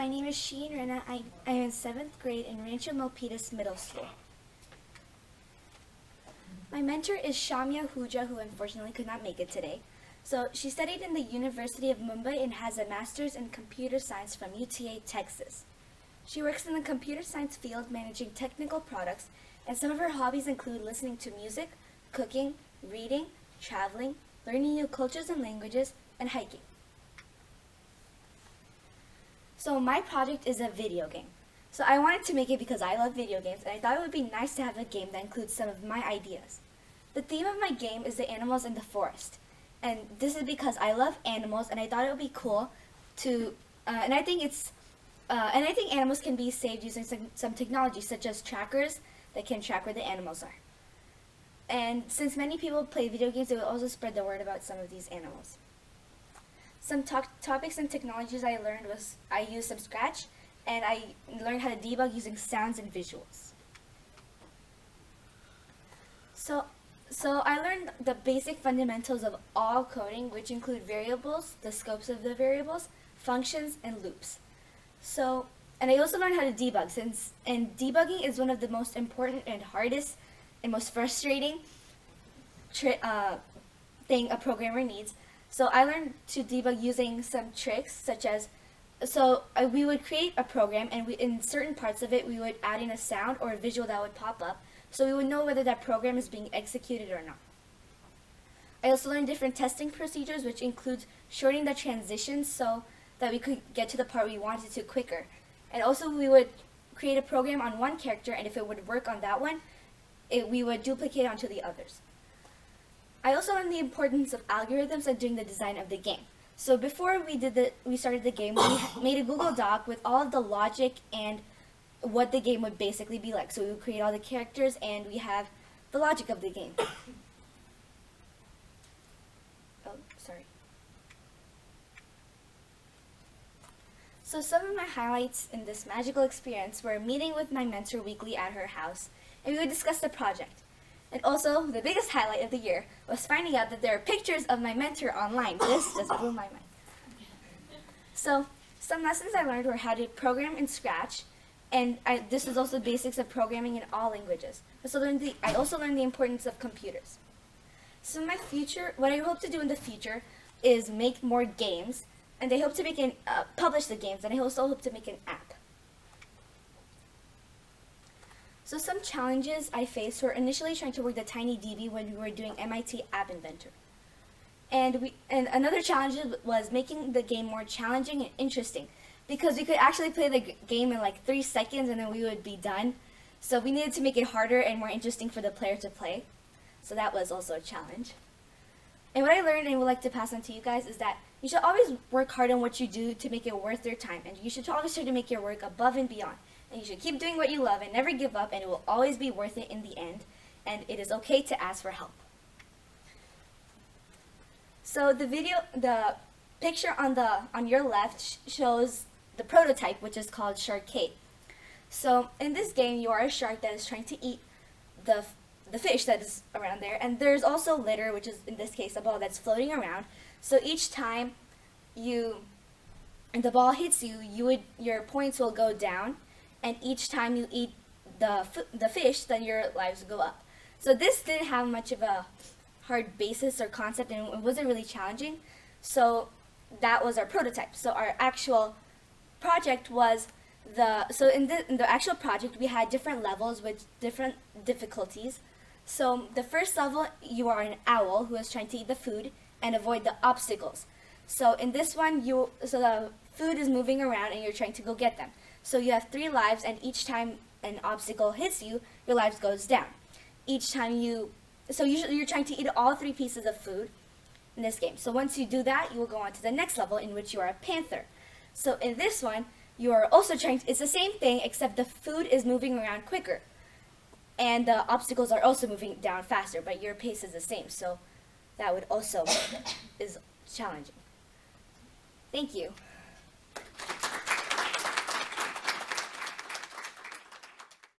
My name is Sheen R, and I'm in 7th grade in Rancho Milpitas Middle School. My mentor is Shami, who unfortunately could not make it today. So she studied in the University of Mumbai and has a master's in computer science from UTA, Texas. She works in the computer science field managing technical products, and some of her hobbies include listening to music, cooking, reading, traveling, learning new cultures and languages, and hiking. So my project is a video game. So I wanted to make it because I love video games, and I thought it would be nice to have a game that includes some of my ideas. The theme of my game is the animals in the forest. And this is because I love animals, and I thought it would be cool to, and I think animals can be saved using some technology, such as trackers that can track where the animals are. And since many people play video games, it will also spread the word about some of these animals. Some topics and technologies I learned was I used some Scratch, and I learned how to debug using sounds and visuals. So I learned the basic fundamentals of all coding, which include variables, the scopes of the variables, functions, and loops. And I also learned how to debug, and debugging is one of the most important and hardest and most frustrating thing a programmer needs. So I learned to debug using some tricks, such as, we would create a program, and in certain parts of it, we would add in a sound or a visual that would pop up, so we would know whether that program is being executed or not. I also learned different testing procedures, which includes shortening the transitions so that we could get to the part we wanted to quicker. And also we would create a program on one character, and if it would work on that one, we would duplicate it onto the others. I also learned the importance of algorithms and doing the design of the game. So before we started the game, we made a Google Doc with all of the logic and what the game would basically be like. So we would create all the characters, and we have the logic of the game. So some of my highlights in this magical experience were meeting with my mentor weekly at her house, and we would discuss the project. And also, the biggest highlight of the year was finding out that there are pictures of my mentor online. This just blew my mind. So some lessons I learned were how to program in Scratch, and this is also basics of programming in all languages. I also learned the importance of computers. So what I hope to do in the future is make more games, and I hope to publish the games, and I also hope to make an app. So some challenges I faced were initially trying to work the TinyDB when we were doing MIT App Inventor. And another challenge was making the game more challenging and interesting, because we could actually play the game in like 3 seconds and then we would be done. So we needed to make it harder and more interesting for the player to play. So that was also a challenge. And what I learned and would like to pass on to you guys is that you should always work hard on what you do to make it worth your time. And you should always try to make your work above and beyond. And you should keep doing what you love and never give up, and it will always be worth it in the end. And it is okay to ask for help. So the picture on your left shows the prototype, which is called Sharkade. So in this game, you are a shark that is trying to eat the fish that is around there, and there's also litter, which is in this case a ball that's floating around. So each time the ball hits you, your points will go down, and each time you eat the fish, then your lives go up. So this didn't have much of a hard basis or concept, and it wasn't really challenging. So that was our prototype. So our actual project was in the actual project, we had different levels with different difficulties. So the first level, you are an owl who is trying to eat the food and avoid the obstacles. So in this one, the food is moving around and you're trying to go get them. So you have 3 lives, and each time an obstacle hits you, your lives goes down. Each time you're trying to eat all 3 pieces of food in this game. So once you do that, you will go on to the next level, in which you are a panther. So in this one, you are also it's the same thing, except the food is moving around quicker. And the obstacles are also moving down faster, but your pace is the same. So that would also is challenging. Thank you.